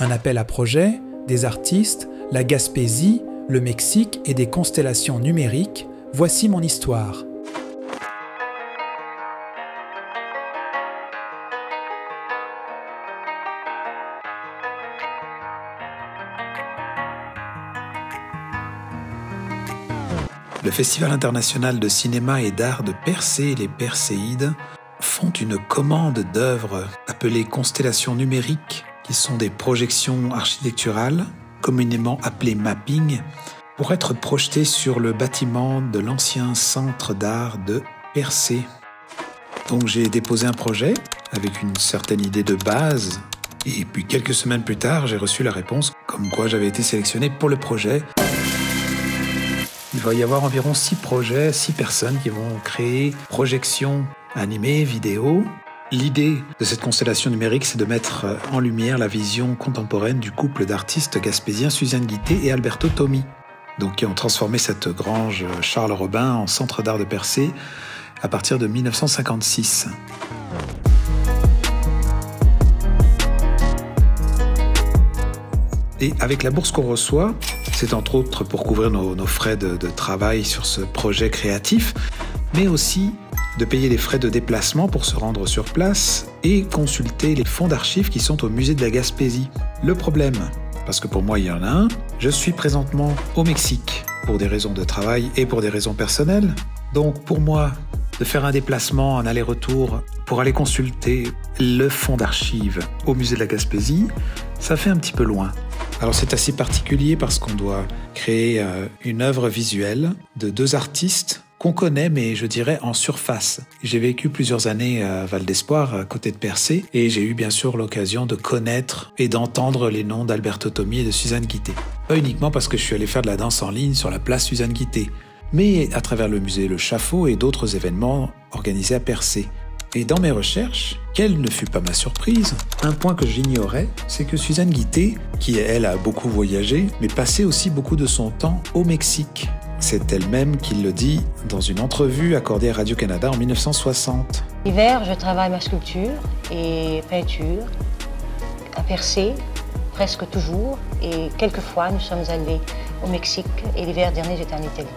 Un appel à projet, des artistes, la Gaspésie, le Mexique et des constellations numériques, voici mon histoire. Le Festival international de cinéma et d'art de Persée, les Perséides, font une commande d'œuvres appelées constellations numériques, qui sont des projections architecturales, communément appelées mapping, pour être projetées sur le bâtiment de l'ancien centre d'art de Persée. Donc j'ai déposé un projet avec une certaine idée de base, et puis quelques semaines plus tard, j'ai reçu la réponse comme quoi j'avais été sélectionné pour le projet. Il va y avoir environ 6 projets, 6 personnes qui vont créer projections animées, vidéo. L'idée de cette constellation numérique, c'est de mettre en lumière la vision contemporaine du couple d'artistes gaspésiens Suzanne Guittet et Alberto Tommi, donc qui ont transformé cette grange Charles Robin en centre d'art de Persée à partir de 1956. Et avec la bourse qu'on reçoit, c'est entre autres pour couvrir nos frais de travail sur ce projet créatif, mais aussi de payer les frais de déplacement pour se rendre sur place et consulter les fonds d'archives qui sont au musée de la Gaspésie. Le problème, parce que pour moi il y en a un, je suis présentement au Mexique pour des raisons de travail et pour des raisons personnelles. Donc pour moi, de faire un déplacement, un aller-retour pour aller consulter le fonds d'archives au musée de la Gaspésie, ça fait un petit peu loin. Alors c'est assez particulier parce qu'on doit créer une œuvre visuelle de 2 artistes qu'on connaît, mais je dirais en surface. J'ai vécu plusieurs années à Val d'Espoir, à côté de Persée, et j'ai eu bien sûr l'occasion de connaître et d'entendre les noms d'Alberto Tommi et de Suzanne Guittet. Pas uniquement parce que je suis allé faire de la danse en ligne sur la place Suzanne Guittet, mais à travers le musée Le Chaffaut et d'autres événements organisés à Persée. Et dans mes recherches, quelle ne fut pas ma surprise, un point que j'ignorais, c'est que Suzanne Guittet, qui elle a beaucoup voyagé, mais passait aussi beaucoup de son temps au Mexique. C'est elle-même qui le dit dans une entrevue accordée à Radio-Canada en 1960. L'hiver, je travaille ma sculpture et peinture à Persée, presque toujours. Et quelquefois, nous sommes allés au Mexique et l'hiver dernier, j'étais en Italie.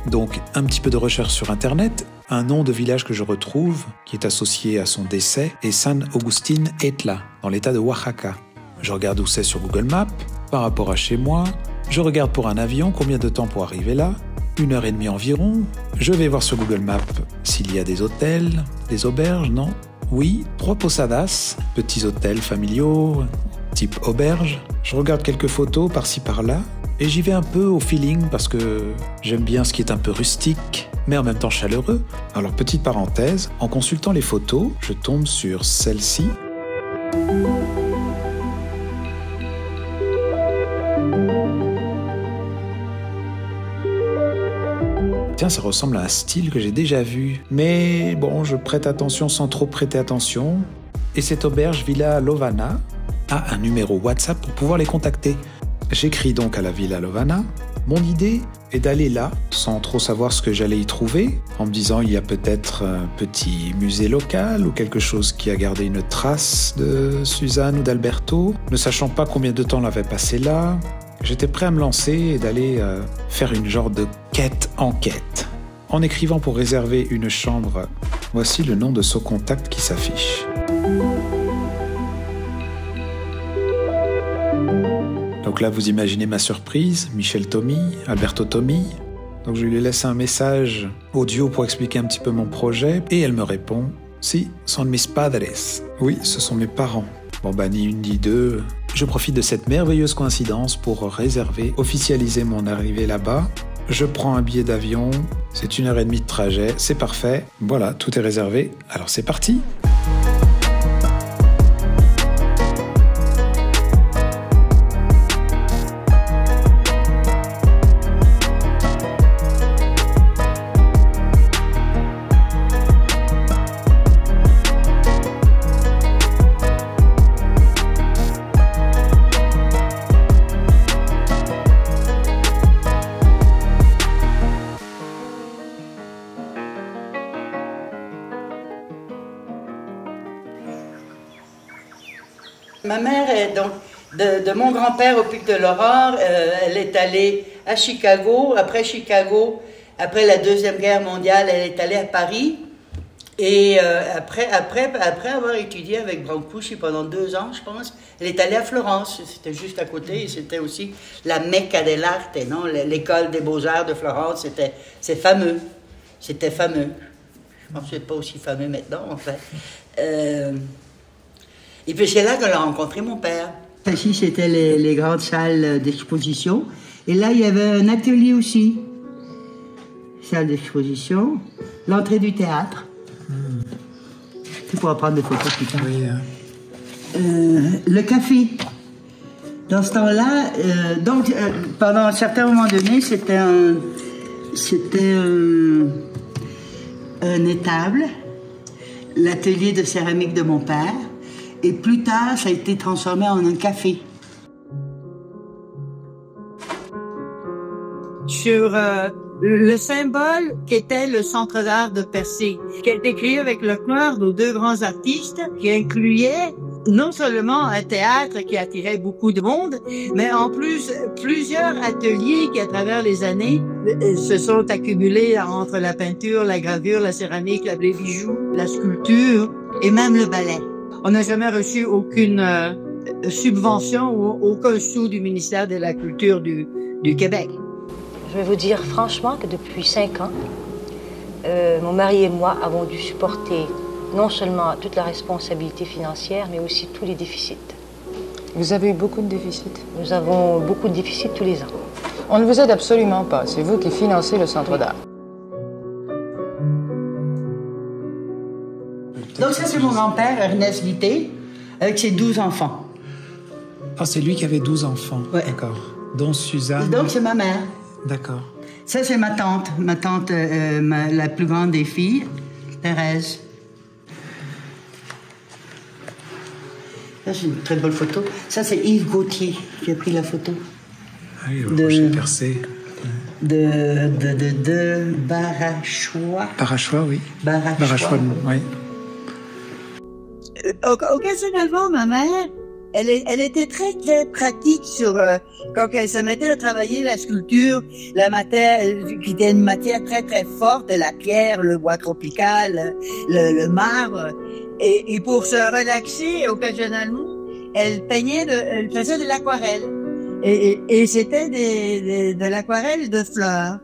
Donc, un petit peu de recherche sur Internet. Un nom de village que je retrouve, qui est associé à son décès, est San Agustín Etla, dans l'état de Oaxaca. Je regarde où c'est sur Google Maps, par rapport à chez moi. Je regarde pour un avion, combien de temps pour arriver là, 1h30 environ. Je vais voir sur Google Maps s'il y a des hôtels, des auberges, non? Oui, 3 posadas, petits hôtels familiaux, type auberge. Je regarde quelques photos par-ci par-là, et j'y vais un peu au feeling parce que j'aime bien ce qui est un peu rustique, mais en même temps chaleureux. Alors petite parenthèse, en consultant les photos, je tombe sur celle-ci. Tiens, ça ressemble à un style que j'ai déjà vu. Mais bon, je prête attention sans trop prêter attention. Et cette auberge Villa Lovana a un numéro WhatsApp pour pouvoir les contacter. J'écris donc à la Villa Lovana. Mon idée est d'aller là, sans trop savoir ce que j'allais y trouver, en me disant il y a peut-être un petit musée local ou quelque chose qui a gardé une trace de Suzanne ou d'Alberto, ne sachant pas combien de temps on l'avait passé là. J'étais prêt à me lancer et d'aller faire une genre de quête-enquête. En écrivant pour réserver une chambre, voici le nom de ce contact qui s'affiche. Donc là, vous imaginez ma surprise, Michel Tommi, Alberto Tommi. Donc je lui laisse un message audio pour expliquer un petit peu mon projet et elle me répond « Si, son mis padres ». Oui, ce sont mes parents. Bon bah ni une ni deux. Je profite de cette merveilleuse coïncidence pour réserver, officialiser mon arrivée là-bas. Je prends un billet d'avion, c'est 1h30 de trajet, c'est parfait. Voilà, tout est réservé, alors c'est parti. Ma mère est donc de mon grand-père au Pic de l'Aurore. Elle est allée à Chicago. Après la Deuxième Guerre mondiale, elle est allée à Paris. Et après avoir étudié avec Brancusi pendant 2 ans, je pense, elle est allée à Florence. C'était juste à côté. Et c'était aussi la Mecca dell'arte, non? L'école des beaux-arts de Florence. C'est fameux. C'était fameux. Je pense que c'est pas aussi fameux maintenant, en fait. Et puis c'est là qu'on a rencontré mon père. Ici, c'était les grandes salles d'exposition. Et là, il y avait un atelier aussi. Salle d'exposition. L'entrée du théâtre. Tu pourras prendre des photos plus tard. Oui, le café. Dans ce temps-là, pendant un certain moment donné, c'était un étable, l'atelier de céramique de mon père, et plus tard, ça a été transformé en un café. Sur le symbole qu'était le Centre d'art de Percé, qui a été créé avec le cœur de 2 grands artistes, qui incluait non seulement un théâtre qui attirait beaucoup de monde, mais en plus plusieurs ateliers qui, à travers les années, se sont accumulés entre la peinture, la gravure, la céramique, les bijoux, la sculpture et même le ballet. On n'a jamais reçu aucune subvention ou aucun sou du ministère de la Culture du Québec. Je vais vous dire franchement que depuis 5 ans, mon mari et moi avons dû supporter non seulement toute la responsabilité financière, mais aussi tous les déficits. Vous avez eu beaucoup de déficits? Nous avons beaucoup de déficits tous les ans. On ne vous aide absolument pas. C'est vous qui financez le Centre d'art. Donc ça, c'est mon grand-père, Ernest Vité, avec ses 12 enfants. Ah, c'est lui qui avait 12 enfants. Ouais. D'accord. Dont Suzanne. Donc c'est ma mère. D'accord. Ça, c'est ma tante. Ma tante, la plus grande des filles, Thérèse. Ça, c'est une très belle photo. Ça, c'est Yves Gauthier qui a pris la photo. Ah oui, le rocher percé. De Barachois. Barachois, oui. Barachois, oui. Occasionnellement, ma mère, elle était très, très pratique sur quand elle se mettait à travailler la sculpture, la matière, qui était une matière très, très forte, la pierre, le bois tropical, le marbre. Et pour se relaxer occasionnellement, elle faisait de l'aquarelle. Et c'était de l'aquarelle de fleurs.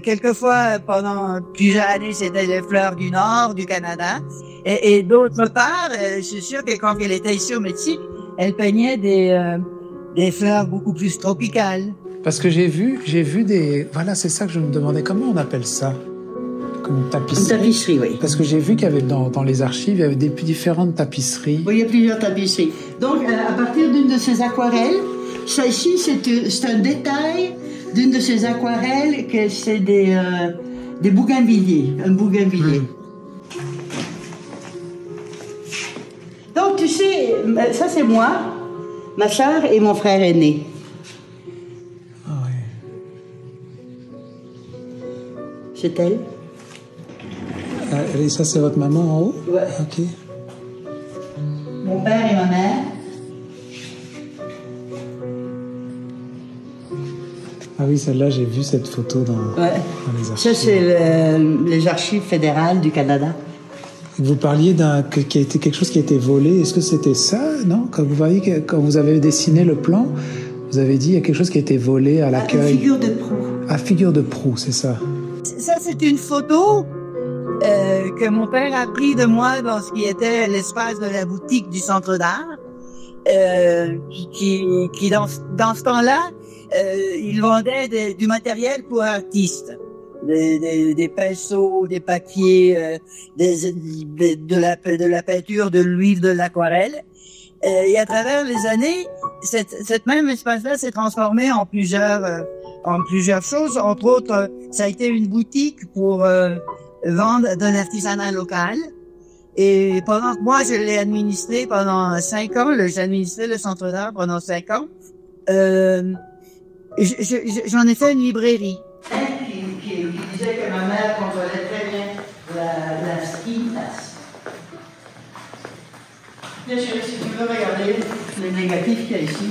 Quelquefois, pendant plusieurs années, c'était les fleurs du Nord, du Canada. Et d'autre part, je suis sûre que quand elle était ici au Mexique, elle peignait des fleurs beaucoup plus tropicales. Parce que j'ai vu des... Voilà, c'est ça que je me demandais. Comment on appelle ça? Comme une tapisserie? Une tapisserie, oui. Parce que j'ai vu qu'il y avait dans les archives, il y avait des différentes tapisseries. Oui, il y a plusieurs tapisseries. Donc, à partir d'une de ces aquarelles, ça ici, c'est un détail d'une de ces aquarelles, que c'est des bougainvilliers, un bougainvillier. Donc, tu sais, ça c'est moi, ma sœur et mon frère aîné. Ah oui. C'est elle. Et ça, c'est votre maman en haut? Ouais. Ok. Mon père et ma mère. Ah oui, celle-là, j'ai vu cette photo dans les archives. Ça, c'est les archives fédérales du Canada. Vous parliez qui a été quelque chose qui a été volé. Est-ce que c'était ça, non? Quand vous avez dessiné le plan, vous avez dit il y a quelque chose qui a été volé à l'accueil. Une figure de proue. Ah, figure de proue, c'est ça. Ça, c'est une photo que mon père a pris de moi dans ce qui était l'espace de la boutique du Centre d'art, qui dans ce temps-là, il vendait du matériel pour artistes. Des pinceaux, des papiers, de la peinture, de l'huile, de l'aquarelle. Et à travers les années, cette même espace-là s'est transformé en plusieurs choses. Entre autres, ça a été une boutique pour vendre de l'artisanat local. Et pendant que moi, je l'ai administré pendant 5 ans, j'ai administré le Centre d'art pendant 5 ans, j'en ai fait une librairie. Qui disait que ma mère contrôlait très bien la ski tasse. Bien sûr, si tu veux regarder les négatifs qu'il y a ici.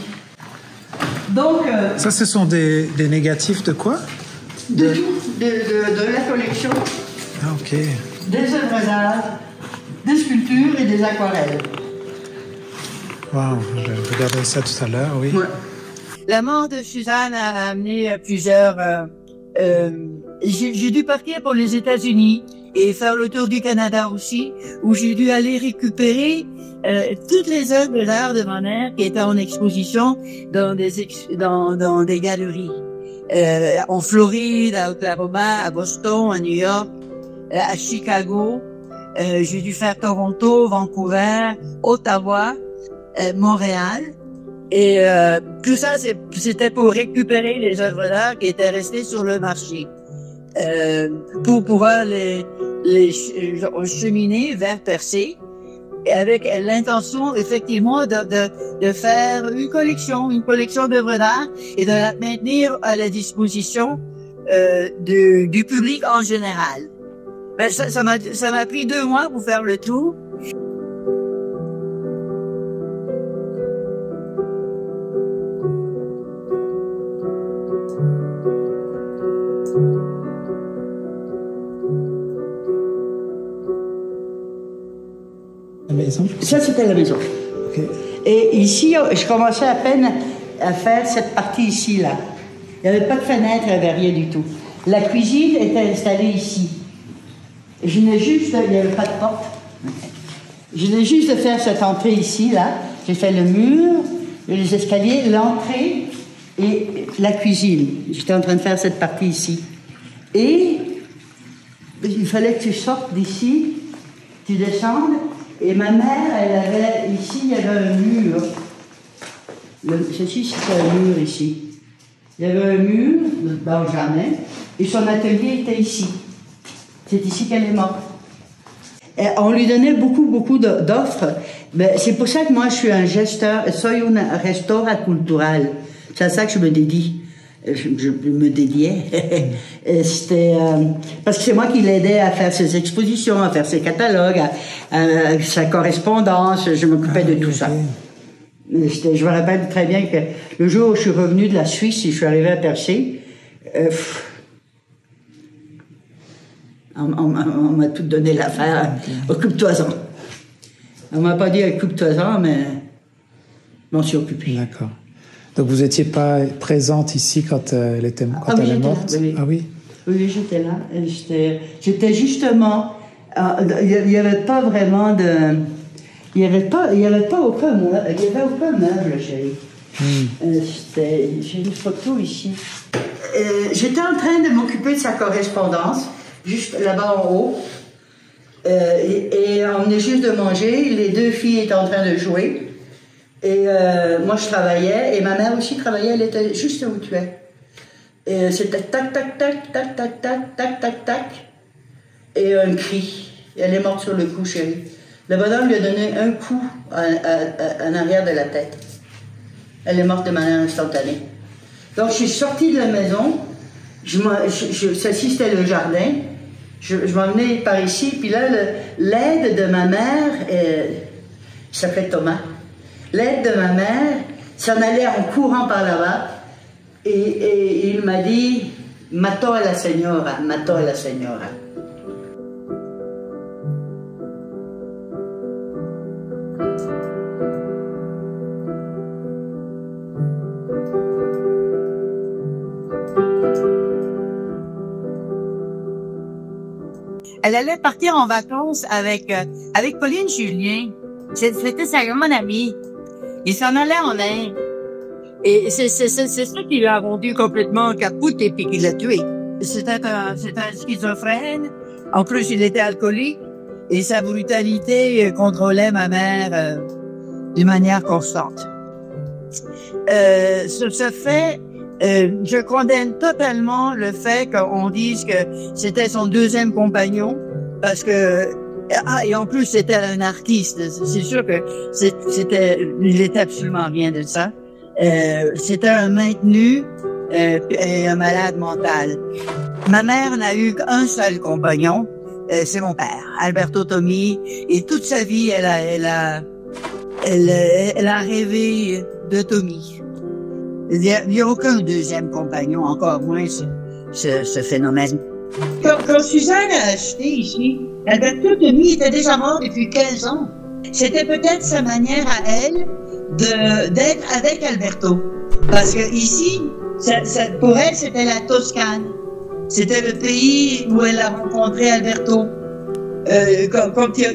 Donc... ça, ce sont des négatifs de quoi? De la collection. Ah, ok. Des œuvres d'art, des sculptures et des aquarelles. Wow, je regardais ça tout à l'heure, oui. Ouais. La mort de Suzanne a amené plusieurs... j'ai dû partir pour les États-Unis et faire le tour du Canada aussi, où j'ai dû aller récupérer toutes les œuvres d'art de ma mère qui étaient en exposition dans des galeries. En Floride, à Oklahoma, à Boston, à New York, à Chicago. J'ai dû faire Toronto, Vancouver, Ottawa, Montréal. Et tout ça, c'était pour récupérer les œuvres d'art qui étaient restées sur le marché. Pour pouvoir les cheminer vers Percé, avec l'intention effectivement de faire une collection d'œuvres d'art et de la maintenir à la disposition du public en général. Ben, ça m'a pris 2 mois pour faire le tour. La maison? Ça, c'était la maison. Okay. Et ici, je commençais à peine à faire cette partie ici, là. Il n'y avait pas de fenêtre, il n'y avait rien du tout. La cuisine était installée ici. Je venais juste, il n'y avait pas de porte. Je venais juste de faire cette entrée ici, là. J'ai fait le mur, les escaliers, l'entrée et la cuisine. J'étais en train de faire cette partie ici. Et il fallait que tu sortes d'ici, tu descendes. Et ma mère, elle avait, ici, il y avait un mur. Ceci, c'était un mur ici. Il y avait un mur dans le jardin, et son atelier était ici. C'est ici qu'elle est morte. Et on lui donnait beaucoup d'offres. C'est pour ça que moi, je suis un gesteur, soy una gestora cultural. C'est à ça que je me dédie. Je me dédiais. C'était parce que c'est moi qui l'aidais à faire ses expositions, à faire ses catalogues, à sa correspondance. Je m'occupais de tout ça. Je me rappelle très bien que le jour où je suis revenue de la Suisse et je suis arrivée à Percé, on m'a tout donné l'affaire. Occupe-toi-en. On m'a pas dit occupe-toi-en, mais je m'en suis occupée. D'accord. Donc vous n'étiez pas présente ici quand elle est morte? Là, oui. Ah oui? Oui, j'étais là. J'étais justement... Il n'y avait pas vraiment de... Il n'y avait aucun meuble, chérie. J'ai une photo ici. J'étais en train de m'occuper de sa correspondance, juste là-bas en haut. Et on venait juste de manger. Les 2 filles étaient en train de jouer. Et moi, je travaillais, et ma mère aussi travaillait, elle était juste où tu es. Et c'était tac, tac, tac, tac, tac, tac, tac, tac, tac, et un cri. Et elle est morte sur le coup, chérie. Le bonhomme lui a donné un coup en arrière de la tête. Elle est morte de manière instantanée. Donc, je suis sortie de la maison, ceci c'était le jardin, je m'en venais par ici, puis là, l'aide de ma mère, il s'appelait Thomas. L'aide de ma mère s'en allait en courant par là-bas et il m'a dit « Mató a la señora, mató a la señora ». Elle allait partir en vacances avec Pauline Julien. C'était sa grande amie. Il s'en allait en Inde. Et c'est ça qui l'a rendu complètement capoute et puis qui l'a tué. C'était un schizophrène. En plus, il était alcoolique. Et sa brutalité contrôlait ma mère d'une manière constante. Ce fait, je condamne totalement le fait qu'on dise que c'était son 2e compagnon, parce que et en plus c'était un artiste. C'est sûr que il était absolument rien de ça. C'était un maintenu et un malade mental. Ma mère n'a eu qu'un seul compagnon, c'est mon père, Alberto Tommy, et toute sa vie elle elle a rêvé de Tommy. Il n'y a aucun deuxième compagnon, encore moins ce phénomène. Quand Suzanne a acheté ici, Alberto Tommy était déjà mort depuis 15 ans. C'était peut-être sa manière à elle d'être avec Alberto. Parce que ici, pour elle, c'était la Toscane. C'était le pays où elle a rencontré Alberto.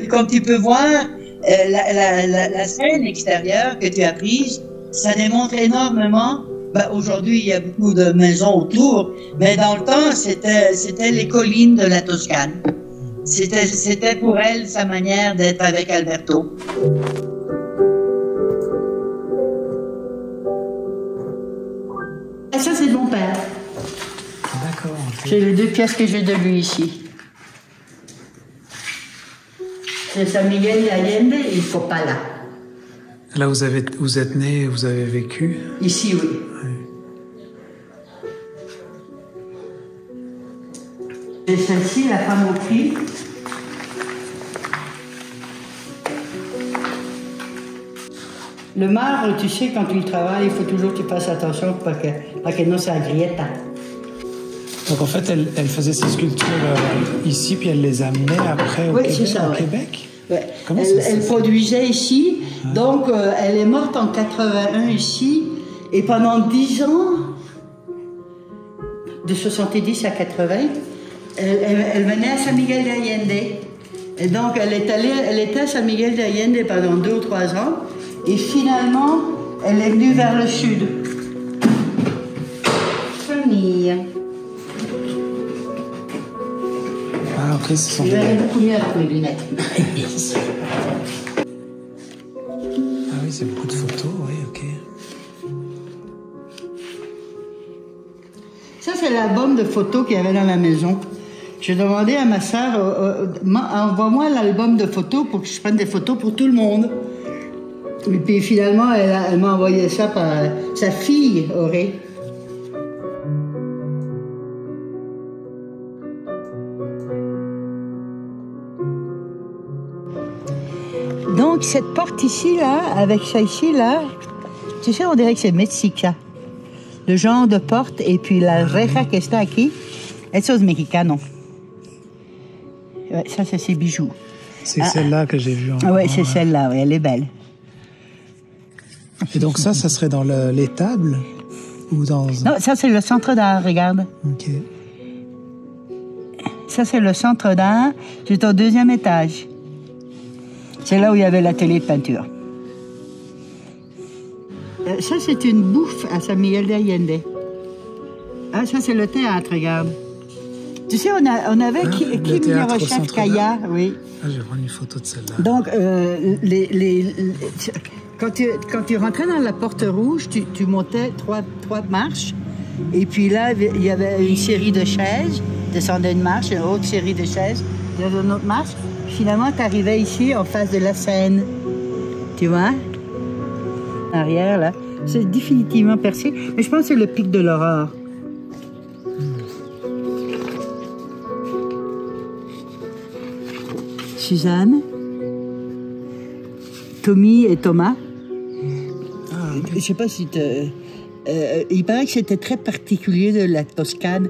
Comme tu peux voir, la scène extérieure que tu as prise, ça démontre énormément. Aujourd'hui, il y a beaucoup de maisons autour, mais dans le temps, c'était les collines de la Toscane. C'était pour elle sa manière d'être avec Alberto. Ça, c'est de mon père. D'accord. J'ai les 2 pièces que j'ai de lui ici. C'est San Miguel de Allende et Copala. Là, vous êtes né, vous avez vécu? Ici, oui. Oui. Et celle-ci, la femme au cri. Le marbre, tu sais, quand tu le travailles, il faut toujours que tu fasses attention parce que non, ça grieta. Donc en fait, elle faisait ses sculptures ici, puis elle les amenait après au Québec? Ouais. Comment elle produisait ici, donc elle est morte en 81 ici, et pendant 10 ans, de 70 à 80, elle venait à San Miguel de Allende. Et donc elle était à San Miguel de Allende pendant 2 ou 3 ans, et finalement, elle est venue vers le sud. Famille. Ah, ok, ce sont des... beaucoup mieux avec mes lunettes. Ah oui, c'est beaucoup de photos, oui, ok. Ça, c'est l'album de photos qu'il y avait dans la maison. J'ai demandé à ma sœur, envoie-moi l'album de photos pour que je prenne des photos pour tout le monde. Et puis finalement, elle m'a envoyé ça par sa fille, Auré. Donc, cette porte ici, là, avec ça ici, là, tu sais, on dirait que c'est Mexica. Le genre de porte, et puis la reja que está aquí, eso es mexicano. Ouais, ça, c'est ses bijoux. C'est celle-là que j'ai vue. Oui, c'est celle-là, ouais, elle est belle. Et donc ça serait dans l'étable ou dans... Non, ça, c'est le centre d'art, regarde. Ok. Ça, c'est le centre d'art. C'est au 2e étage. C'est là où il y avait l'atelier de peinture. Ça, c'est une bouffe à San Miguel de Allende. Ah, ça, c'est le théâtre, regarde. Tu sais, on avait Kim Rochef Kaya, oui. Ah, je vais prendre une photo de celle-là. Donc, quand tu rentrais dans la porte rouge, tu montais 3 marches. Et puis là, il y avait une série de chaises. Descendais une marche, une autre série de chaises. Il y avait une autre marche. Finalement, tu arrivais ici, en face de la Seine. Tu vois? En arrière, là. C'est définitivement percé. Mais je pense que c'est le pic de l'Aurore. Suzanne, Tommy et Thomas. Je sais pas si il paraît que c'était très particulier de la Toscane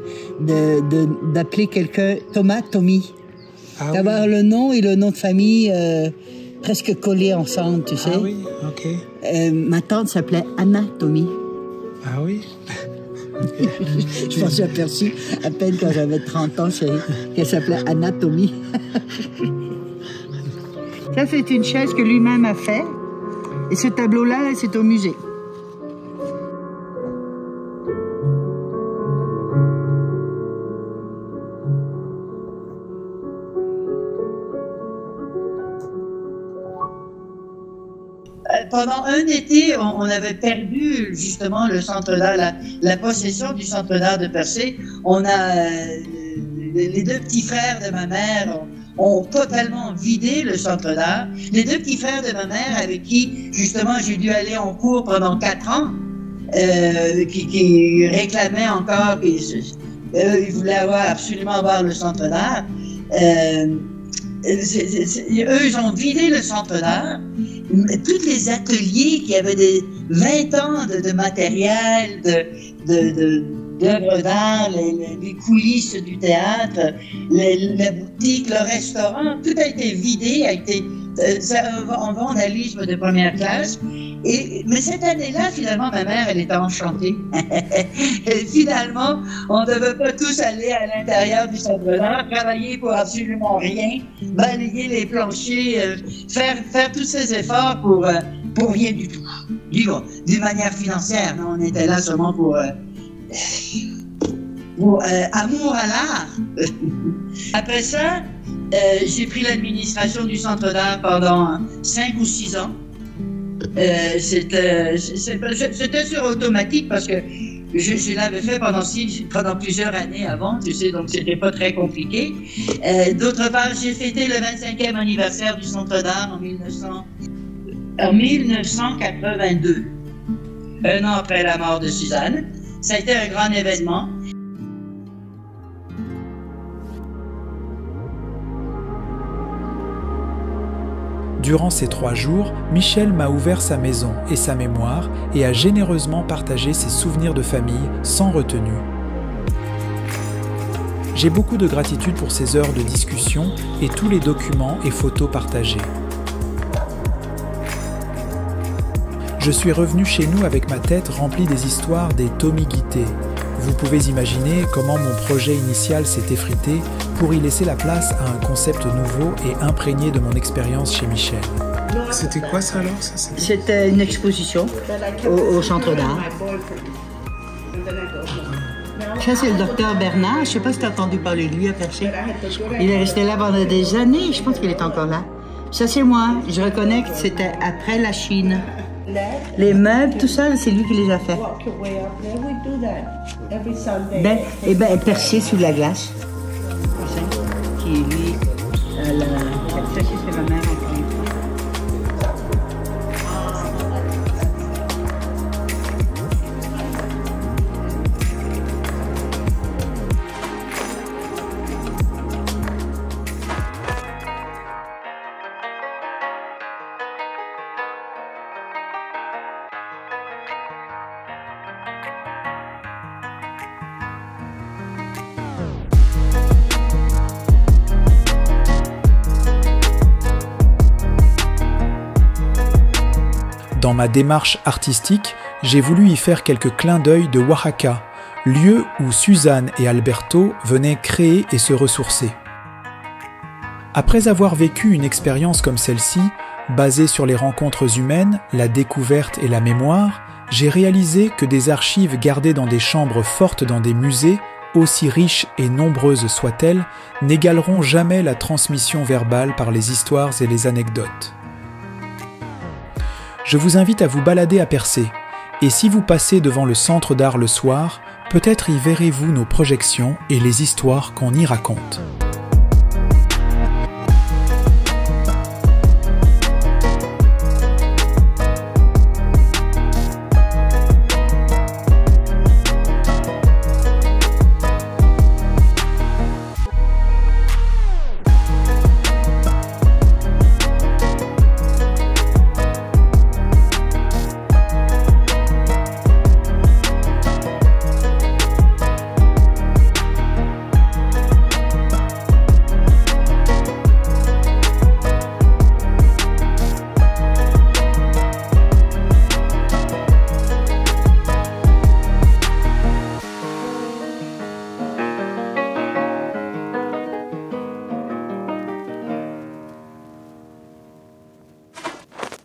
d'appeler quelqu'un Thomas, Tommy. Ah, d'avoir le nom et le nom de famille presque collés ensemble, tu sais. Ah oui, ok. Ma tante s'appelait Anna Tommy. Ah oui. Je m'en suis aperçue à peine quand j'avais 30 ans qu'elle s'appelait Anna Tommy. Ça, c'est une chaise que lui-même a fait. Et ce tableau-là, c'est au musée. Pendant un été, on avait perdu justement le centre d'art, la possession du centre d'art de Percé. On a les 2 petits frères de ma mère ont totalement vidé le centre d'art. Les 2 petits frères de ma mère avec qui justement j'ai dû aller en cours pendant 4 ans, qui réclamaient encore, ils voulaient absolument avoir le centre d'art. eux, ils ont vidé le centre d'art. Tous les ateliers qui avaient des 20 ans de matériel, d'œuvres d'art, les coulisses du théâtre, la boutique, le restaurant, tout a été vidé, en vandalisme de première classe. Mais cette année-là, finalement, ma mère, elle était enchantée. Et finalement, on ne devait pas tous aller à l'intérieur du centre d'art, travailler pour absolument rien, balayer les planchers, faire tous ces efforts pour rien du tout. D'une manière financière, non, on était là seulement pour amour à l'art. Après ça, j'ai pris l'administration du centre d'art pendant 5 ou 6 ans. C'était sur automatique parce que je l'avais fait pendant plusieurs années avant, tu sais, donc c'était pas très compliqué. D'autre part, j'ai fêté le 25e anniversaire du centre d'art en 1982, un an après la mort de Suzanne. Ça a été un grand événement. Durant ces 3 jours, Michel m'a ouvert sa maison et sa mémoire et a généreusement partagé ses souvenirs de famille sans retenue. J'ai beaucoup de gratitude pour ces heures de discussion et tous les documents et photos partagés. Je suis revenu chez nous avec ma tête remplie des histoires des Tommy Guittet. Vous pouvez imaginer comment mon projet initial s'est effrité pour y laisser la place à un concept nouveau et imprégné de mon expérience chez Michel. C'était quoi ça alors? C'était une exposition au centre d'art. Ça, c'est le docteur Bernard. Je ne sais pas si tu as entendu parler de lui à Percé. Il est resté là pendant des années. Je pense qu'il est encore là. Ça, c'est moi. Je reconnais que c'était après la Chine. Les meubles, tout ça, c'est lui qui les a fait. Percé sous la glace. Qui est lui, ça c'est ma mère encore une fois. Dans ma démarche artistique, j'ai voulu y faire quelques clins d'œil de Oaxaca, lieu où Suzanne et Alberto venaient créer et se ressourcer. Après avoir vécu une expérience comme celle-ci, basée sur les rencontres humaines, la découverte et la mémoire, j'ai réalisé que des archives gardées dans des chambres fortes dans des musées, aussi riches et nombreuses soient-elles, n'égaleront jamais la transmission verbale par les histoires et les anecdotes. Je vous invite à vous balader à Percé, et si vous passez devant le centre d'art le soir, peut-être y verrez-vous nos projections et les histoires qu'on y raconte.